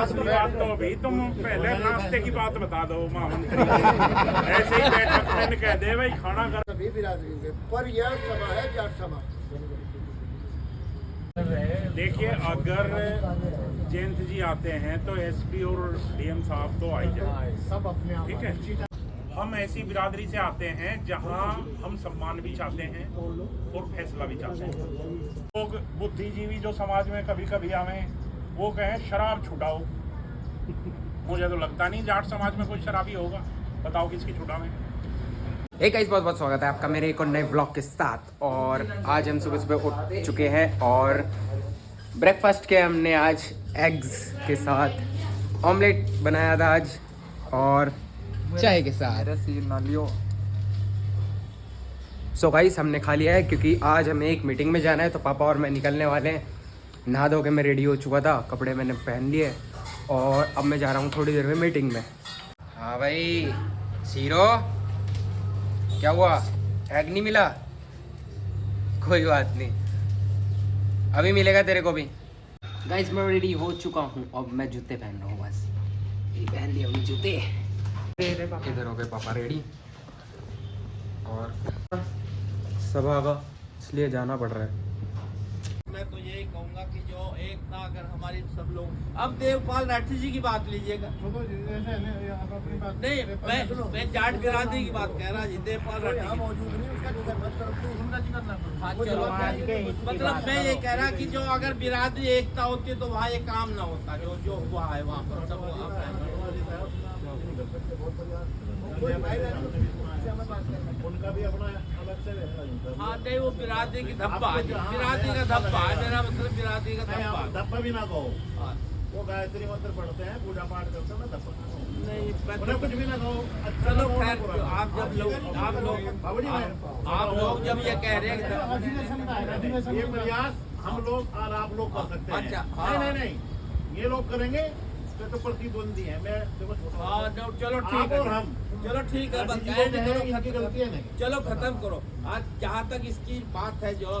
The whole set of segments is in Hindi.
की बात तो अभी तुम पहले नाश्ते की बात बता दो महामंत्री ऐसे ही बैठक में कह दे भाई खाना कर सभी बिरादरी में, पर यह सभा है जाट सभा। देखिए अगर जयंत जी आते हैं तो एसपी और डीएम साहब तो आ ही जाए सब अपने आप ठीक है। हम ऐसी बिरादरी से आते हैं जहां हम सम्मान भी चाहते हैं और फैसला भी चाहते हैं। लोग बुद्धिजीवी जो समाज में कभी कभी आवे वो कहें शराब छुटाओ, मुझे तो लगता नहीं जाट समाज में कोई शराबी होगा, बताओ किसकी छुटावे। एक गाइस बहुत बहुत स्वागत है आपका मेरे एक और नए व्लॉग के साथ। और आज हम सुबह सुबह उठ चुके हैं और ब्रेकफास्ट किया हमने आज एग्स के साथ, ऑमलेट बनाया था आज और चाय के साथ। सो गाइस हमने खा लिया है क्योंकि आज हमें एक मीटिंग में जाना है, तो पापा और मैं निकलने वाले हैं। नहा धो के मैं रेडी हो चुका था, कपड़े मैंने पहन लिए और अब मैं जा रहा हूँ थोड़ी देर में मीटिंग में। हाँ भाई सीरो, क्या हुआ? एग नहीं मिला? कोई बात नहीं, अभी मिलेगा तेरे को भी। गाइस मैं रेडी हो चुका हूँ, अब मैं जूते पहन रहा हूँ, बस ये पहन लिए हमने जूते। इधर हो गए पापा रेडी और सभा का इसलिए जाना पड़ रहा है। मैं तो यही कहूंगा कि जो एकता अगर हमारी सब लोग, अब देवपाल राठी जी की बात लीजिएगा, नहीं मैं जाट बिरादरी की बात कह रहा जी, देवपाल राठी मतलब मैं ये कह रहा कि जो अगर बिरादरी एकता होती तो वहाँ ये काम ना होता जो हुआ है वहाँ पर सब। उनका भी अपना अलग से हाँ नहीं वो बिरादरी की धब्बा है, बिरादरी का धब्बा है, मेरा मतलब बिरादरी का धब्बा। धब्बा भी ना कहो, वो गायत्री मंत्र पढ़ते हैं, पूजा पाठ करते हैं, धब्बा नहीं उन्हें कुछ भी ना कहो। चलो खैर, आप लोग जब ये कह रहे हैं ये प्रयास हम लोग और आप लोग कर सकते हैं। अच्छा नहीं ये लोग करेंगे तो प्रतिद्वंदी है। मैं चलो ठीक है, चलो ठीक है, गलती है। चलो खत्म करो। आज जहाँ तक इसकी बात है जो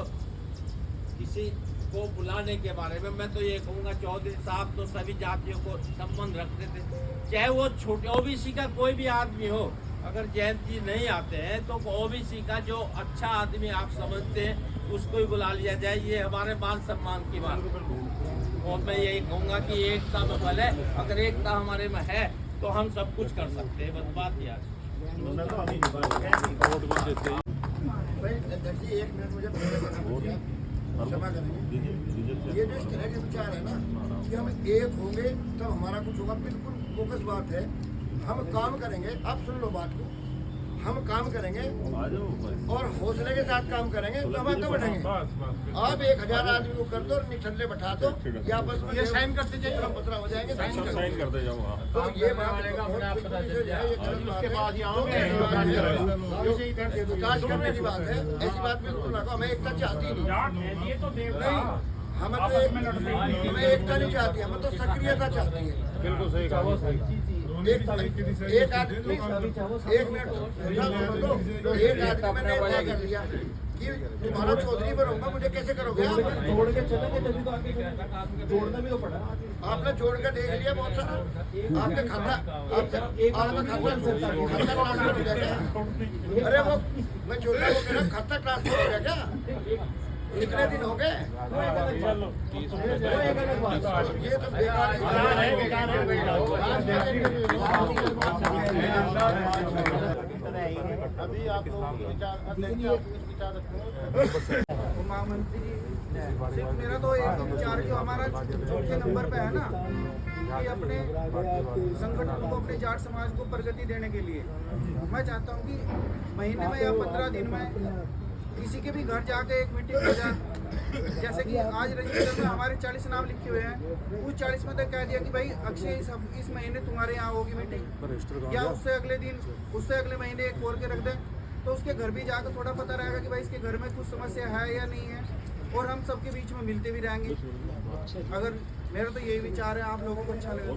किसी को बुलाने के बारे में, मैं तो ये कहूँगा चौधरी साहब तो सभी जातियों को संबंध रखते थे, चाहे वो छोटे ओबीसी का कोई भी आदमी हो। अगर जयंत जी नहीं आते हैं तो ओबीसी का जो अच्छा आदमी आप समझते हैं उसको ही बुला लिया जाए, ये हमारे मान सम्मान की बात है। और मैं यही कहूँगा कि एकता में बल है, अगर एकता हमारे में है तो हम सब कुछ कर सकते हैं, बस बात यार। एक मिनट मुझे क्षमा करेंगे, ये जो इस तरह के विचार है ना कि हम एक होंगे तब हमारा कुछ होगा, बिल्कुल बोगस बात है। हम काम करेंगे, आप सुन लो बात को, हम काम करेंगे और हौसले के साथ काम करेंगे तो हम आगे बढ़ेंगे। आप 1000 आदमी को कर दो और निठल्ले बैठा दो या बस ये साइन करते जाइए, हम पत्रा हो जाएंगे, साइन करते जाओ। तो ये बात विकास करने की बात है, ऐसी बात बिल्कुल ना कहो। हमें एकता चाहती नहीं, हमें एकता नहीं चाहती, हमें तो सक्रियता चाहती है। बिल्कुल सही कहा। एक आदमी, एक आदमी मैंने तय कर लिया कि तुम्हारा चौधरी बनूंगा, मुझे कैसे करोगे आप? जोड़ के चलेंगे, जोड़ना भी तो पड़ा। आपने जोड़ के देख लिया बहुत सारा, आपने खाता ट्रांसफर हो गया क्या? अरे वो मैं चौधरी को कह रहा हूँ, खाता ट्रांसफर हो गया क्या? कितने दिन हो गए? ये तो बेकार है। अभी आप लोग विचार महामंत्री जी, सिर्फ मेरा तो एक विचार जो हमारा चौथे नंबर पे है ना, कि अपने संगठन को, अपने जाट समाज को प्रगति देने के लिए मैं चाहता हूँ कि महीने में या 15 दिन में किसी के भी घर जाके एक मीटिंग हो जाए। जैसे कि आज रजिस्टर में हमारे 40 नाम लिखे हुए हैं, उस 40 में तो कह दिया कि भाई अक्षय इस महीने तुम्हारे यहाँ होगी मीटिंग, या उससे अगले दिन, उससे अगले महीने एक और के रख दें, तो उसके घर भी जाकर थोड़ा पता रहेगा कि भाई इसके घर में कुछ समस्या है या नहीं है, और हम सबके बीच में मिलते भी रहेंगे। अगर मेरा तो यही विचार है, आप लोगों को अच्छा लगे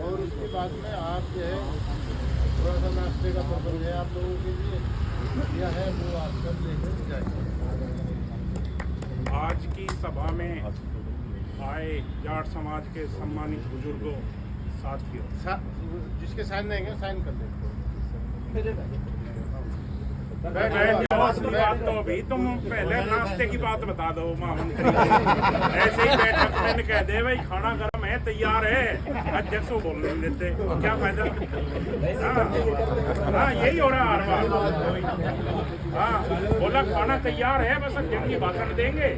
और उसके बाद में आप जो है थोड़ा सा नाश्ते का प्रबंध है आप लोगों के लिए, यह है वो आप कर लेंगे। आज की सभा में आए जाट समाज के सम्मानित बुजुर्गों, साथियों, जिसके साइन नहीं है साइन कर दे। असली बात तो अभी तुम पहले नाश्ते की बात बता दो महामंत्री। ऐसे ही बैठक में कह दे भाई खाना गर्म है, तैयार है, अध्यक्ष को बोलने नहीं देते, क्या फायदा। हाँ यही हो रहा है हर बार। हाँ बोला खाना तैयार है, बस अध्यक्ष की भाषण देंगे,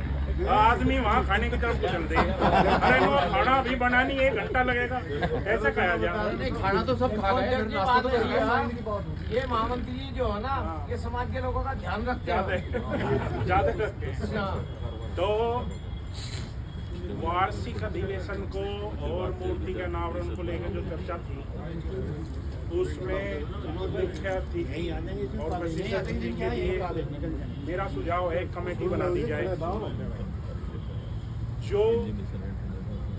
आदमी वहाँ खाने की तरफ चल दे। अरे वो खाना अभी बनानी 1 घंटा लगेगा, ऐसे कहा जाए। नहीं खाना तो सब खा गए, नाश्ता तो कर लिया। ये महामंत्री जी जो है ना, ये समाज के लोगों का ध्यान रखते हैं। ज्यादा तो वार्षिक अधिवेशन को और मूर्ति के अनावरण को लेकर जो चर्चा थी, उसमें मुख्य अतिथि और वरिष्ठ अतिथि के लिए मेरा सुझाव है कमेटी बना दी जाए जो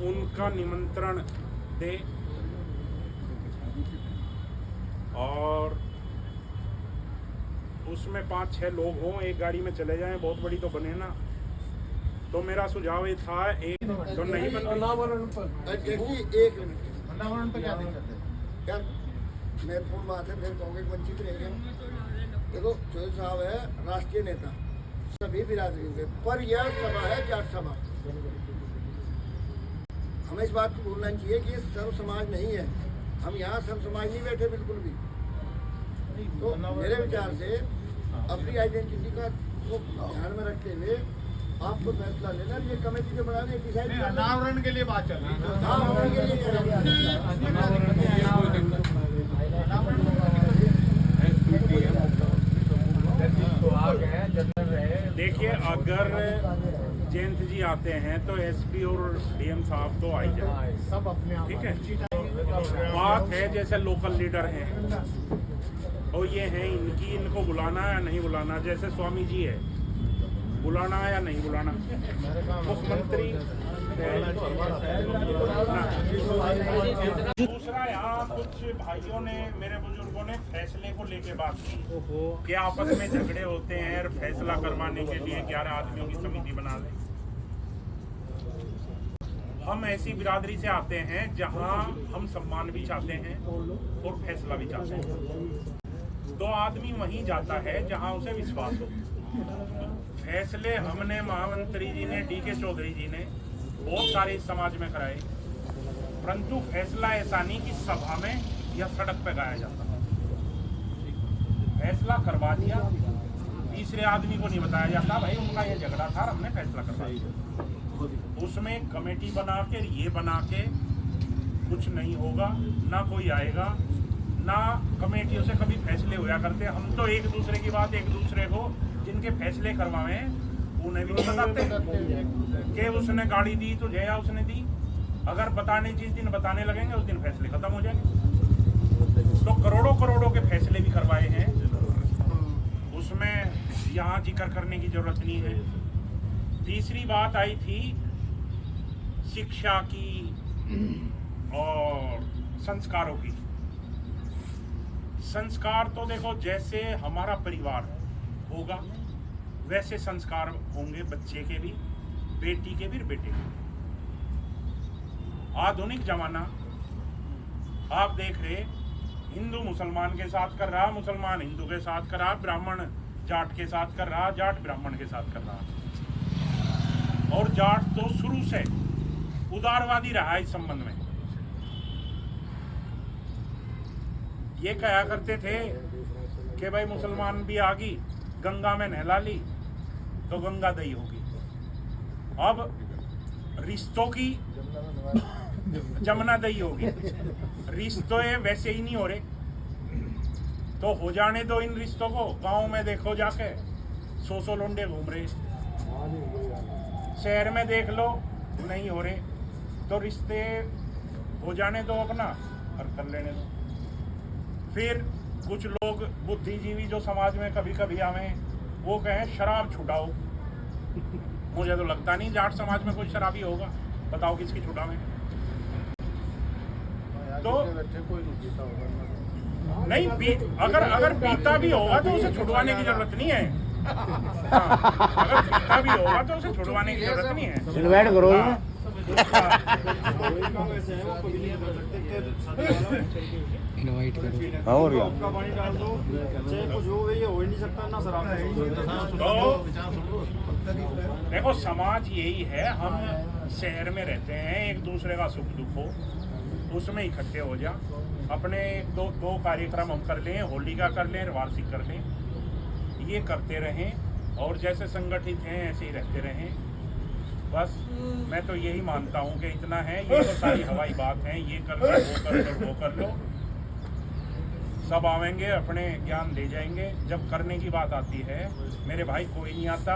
उनका निमंत्रण दे और उसमें 5-6 लोग हों, एक गाड़ी में चले जाएं, बहुत बड़ी तो बने ना। तो मेरा सुझाव ये था, एक तो नहीं एक अनावरण पे क्या दिक्कत है? क्या महत्वपूर्ण बात है, फिर कांग्रेस वंचित रहेंगे। देखो चौधरी साहब है राष्ट्रीय नेता सभी बिरादरी के, पर यह सभा है जाट सभा। हमें इस बात को भूलना चाहिए कि ये सर्व समाज नहीं है। हम यहाँ सर्व समाज नहीं बैठे बिल्कुल भी। तो मेरे विचार से अपनी आइडेंटिटी का को ध्यान में रखते हुए आपको फैसला लेना, ये कमेटी जो बनाने डिसाइड करना। अनावरण के लिए बात चल रही है। अनावरण के लिए कह रहे बन। देखिए अगर जयंत जी आते हैं तो एसपी और डीएम साहब तो आई जाए, सब अपने आप ठीक है। बात है जैसे लोकल लीडर हैं और ये हैं इनकी, इनको बुलाना है या नहीं बुलाना। जैसे स्वामी जी है, बुलाना है या नहीं बुलाना। मुख्यमंत्री दूसरा, यहाँ कुछ भाइयों ने, मेरे बुजुर्गों ने फैसले को लेके बात की कि आपस में झगड़े होते हैं और फैसला करवाने के लिए 11 आदमियों की समिति बना दें। हम ऐसी बिरादरी से आते हैं जहाँ हम सम्मान भी चाहते हैं और फैसला भी चाहते हैं। तो आदमी वहीं जाता है जहाँ उसे विश्वास हो। फैसले हमने, महामंत्री जी ने, डीके चौधरी जी ने बहुत सारे इस समाज में कराए, परंतु फैसला ऐसा नहीं कि सभा में या सड़क पे गाया जाता। फैसला करवा दिया, तीसरे आदमी को नहीं बताया जाता भाई उनका ये झगड़ा था, हमने फैसला करवा दिया। उसमें कमेटी बना के, ये बना के कुछ नहीं होगा, ना कोई आएगा, ना कमेटियों से कभी फैसले होया करते। हम तो एक दूसरे की बात, एक दूसरे को जिनके फैसले करवाए उन्हें भी नहीं बताते कि उसने गाड़ी दी तुझे या उसने दी। अगर बताने जिस दिन बताने लगेंगे उस दिन फैसले खत्म हो जाएंगे। तो करोड़ों करोड़ों के फैसले भी करवाए हैं, उसमें यहाँ जिक्र करने की जरूरत नहीं है। तीसरी बात आई थी शिक्षा की और संस्कारों की। संस्कार तो देखो जैसे हमारा परिवार होगा वैसे संस्कार होंगे बच्चे के भी, बेटी के भी, बेटे के। आधुनिक जमाना आप देख रहे, हिंदू मुसलमान के साथ कर रहा, मुसलमान हिंदू के साथ कर रहा, ब्राह्मण जाट के साथ कर रहा, जाट ब्राह्मण के साथ कर रहा। और जाट तो शुरू से उदारवादी रहा इस संबंध में। ये कहा करते थे कि भाई मुसलमान भी आ गई, गंगा में नहला ली तो गंगा दई होगी। अब रिश्तों की जमुना दई होगी। रिश्तों वैसे ही नहीं हो रहे, तो हो जाने दो इन रिश्तों को। गांव में देखो जाके 100 लोंडे घूम रहे, शहर में देख लो नहीं हो रहे, तो रिश्ते हो जाने दो अपना और कर लेने दो। फिर कुछ लोग बुद्धिजीवी जो समाज में कभी कभी आवे, वो कहें शराब छुड़ाओ। मुझे तो लगता नहीं जाट समाज में कोई शराबी होगा, बताओ किसकी छुड़ावे। तो नहीं, अगर पीता भी होगा तो उसे छुड़वाने की जरूरत नहीं है। अगर खरीदा भी होगा तो उसे छुड़वाने की जरूरत नहीं है। इन्वाइट करो हाँ, इनवाइट करो। और क्या तो देखो समाज यही है, हम शहर में रहते हैं, एक दूसरे का सुख दुख हो उसमें इकट्ठे हो जा, अपने दो कार्यक्रम हम कर लें, होली का कर लें, वार्षिक कर लें, ये करते रहें और जैसे संगठित हैं ऐसे ही रहते रहें। बस मैं तो यही मानता हूँ कि इतना है, ये तो सारी हवाई बात है, ये कर लो वो कर लो वो कर लो, सब आवेंगे अपने ज्ञान दे जाएंगे। जब करने की बात आती है मेरे भाई कोई नहीं आता,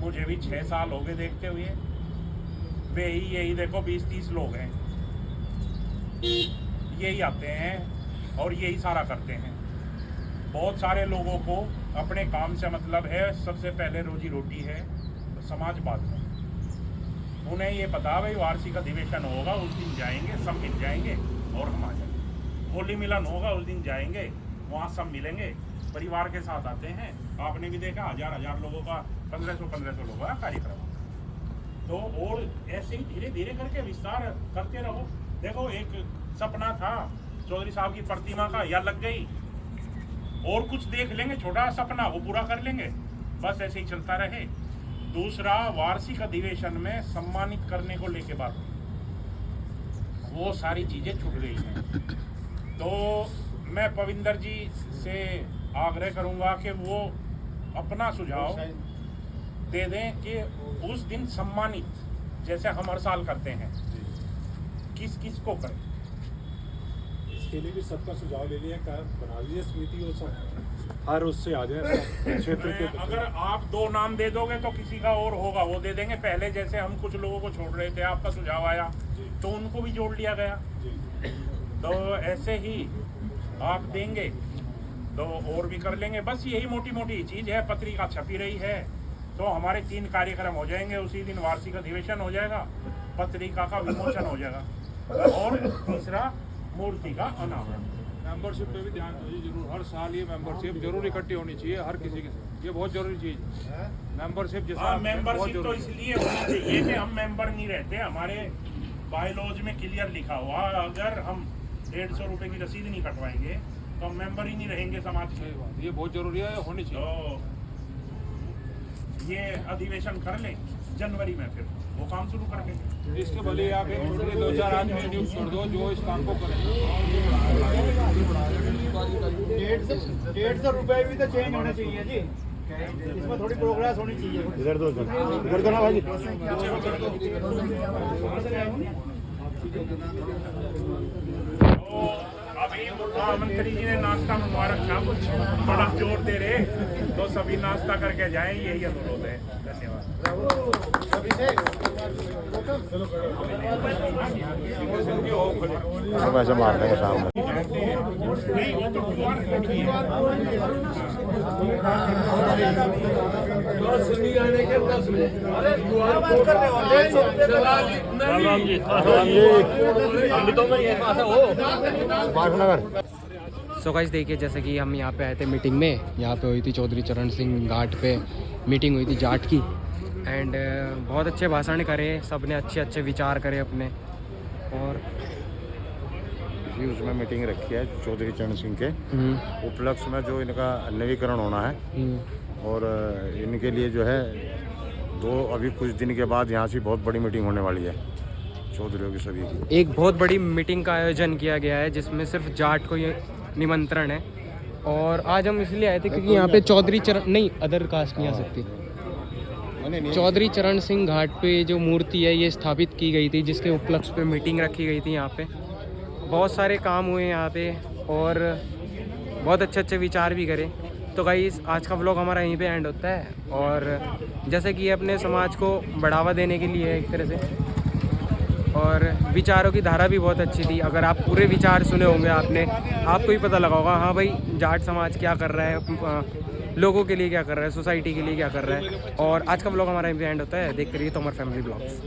मुझे भी 6 साल हो गए देखते हुए, वे ही यही देखो 20-30 लोग हैं, यही आते हैं और यही सारा करते हैं। बहुत सारे लोगों को अपने काम से मतलब है, सबसे पहले रोजी रोटी है, समाज बाद में। उन्हें ये पता भाई वार्षिक अधिवेशन होगा उस दिन जाएंगे, सब मिल जाएंगे और हम आ जाएंगे। होली मिलन होगा उस दिन जाएंगे, वहाँ सब मिलेंगे, परिवार के साथ आते हैं। आपने भी देखा 1000 लोगों का 1500 लोगों का कार्यक्रम। तो और ऐसे ही धीरे धीरे करके विस्तार करते रहो। देखो एक सपना था चौधरी साहब की प्रतिमा का, या लग गई, और कुछ देख लेंगे छोटा सपना वो पूरा कर लेंगे, बस ऐसे ही चलता रहे। दूसरा वार्षिक अधिवेशन में सम्मानित करने को लेके बात, वो सारी चीजें छूट गई हैं। तो मैं पविंदर जी से आग्रह करूंगा कि वो अपना सुझाव दे दें कि उस दिन सम्मानित जैसे हम हर साल करते हैं किस किस को करें। इसके लिए भी सबका सुझाव ले लिया, बना लीजिए समिति और सब हर उससे आ जाए क्षेत्र के। अगर आप 2 नाम दे दोगे तो किसी का और होगा वो दे देंगे। पहले जैसे हम कुछ लोगों को छोड़ रहे थे, आपका सुझाव आया तो उनको भी जोड़ लिया गया। तो ऐसे ही आप देंगे तो और भी कर लेंगे। बस यही मोटी मोटी चीज है। पत्रिका छपी रही है तो हमारे 3 कार्यक्रम हो जाएंगे, उसी दिन वार्षिक अधिवेशन हो जाएगा, पत्रिका का विमोचन हो जाएगा और तीसरा मूर्ति का अनावरण। मेंबरशिप पे भी ध्यान दीजिए जरूर, हर साल ये मेंबरशिप जरूर इकट्ठी होनी चाहिए हर किसी के साथ, ये बहुत जरूरी चीज है। मेंबरशिप जैसा मेंबरशिप तो इसलिए होनी चाहिए कि हम मेंबर नहीं रहते, हमारे बायलॉज में क्लियर लिखा हुआ अगर हम 150 रुपए की रसीद नहीं कटवाएंगे तो हम मेंबर ही नहीं रहेंगे समाज के। ये बहुत जरूरी है, होनी चाहिए। तो ये अधिवेशन कर लें जनवरी में, फिर वो काम शुरू कर देंगे। इसके भले आप एक छोटे 2-4 आदमी नियुक्त कर दो जो इस काम को करें। 150 रुपए भी तो चेंज होने चाहिए जी, इसमें थोड़ी प्रोग्रेस होनी चाहिए। इधर दो इधर दो ना भाई। तो अभी मुख्यमंत्री जी ने नाश्ता मंगवा रखा, कुछ बड़ा जोर दे रहे, तो सभी नाश्ता करके जाएं, यही अनुरोध है। धन्यवाद। सब ऐसे मार देंगे शाम में। नहीं, वो तो QR कोड ही है। सो गाइस देखिए, जैसे कि हम यहाँ पे आए थे मीटिंग में, यहाँ पे हुई थी चौधरी चरण सिंह घाट पे मीटिंग हुई थी जाट की। एंड बहुत अच्छे भाषण करे, सब ने अच्छे अच्छे विचार करे अपने। और जी उसमें मीटिंग रखी है चौधरी चरण सिंह के उपलक्ष्य में, जो इनका नवीकरण होना है और इनके लिए जो है अभी कुछ दिन के बाद यहाँ से बहुत बड़ी मीटिंग होने वाली है चौधरीयों की सभी की। एक बहुत बड़ी मीटिंग का आयोजन किया गया है जिसमें सिर्फ जाट को ये निमंत्रण है। और आज हम इसलिए आए थे क्योंकि यहाँ पे चौधरी चरण नहीं, अदर कास्ट नहीं आ सकती। चौधरी चरण सिंह घाट पे जो मूर्ति है ये स्थापित की गई थी, जिसके उपलक्ष्य पे मीटिंग रखी गई थी। यहाँ पे बहुत सारे काम हुए यहाँ पे और बहुत अच्छे अच्छे विचार भी करे। तो गाइस आज का व्लॉग हमारा यहीं पे एंड होता है। और जैसे कि ये अपने समाज को बढ़ावा देने के लिए एक तरह से, और विचारों की धारा भी बहुत अच्छी थी। अगर आप पूरे विचार सुने होंगे आपने, आपको ही पता लगा होगा हाँ भाई जाट समाज क्या कर रहा है, लोगों के लिए क्या कर रहा है, सोसाइटी के लिए क्या कर रहा है। और आज का व्लॉग हमारा यहीं पे एंड होता है। देख करिए तो हमारे फैमिली ब्लॉग्स।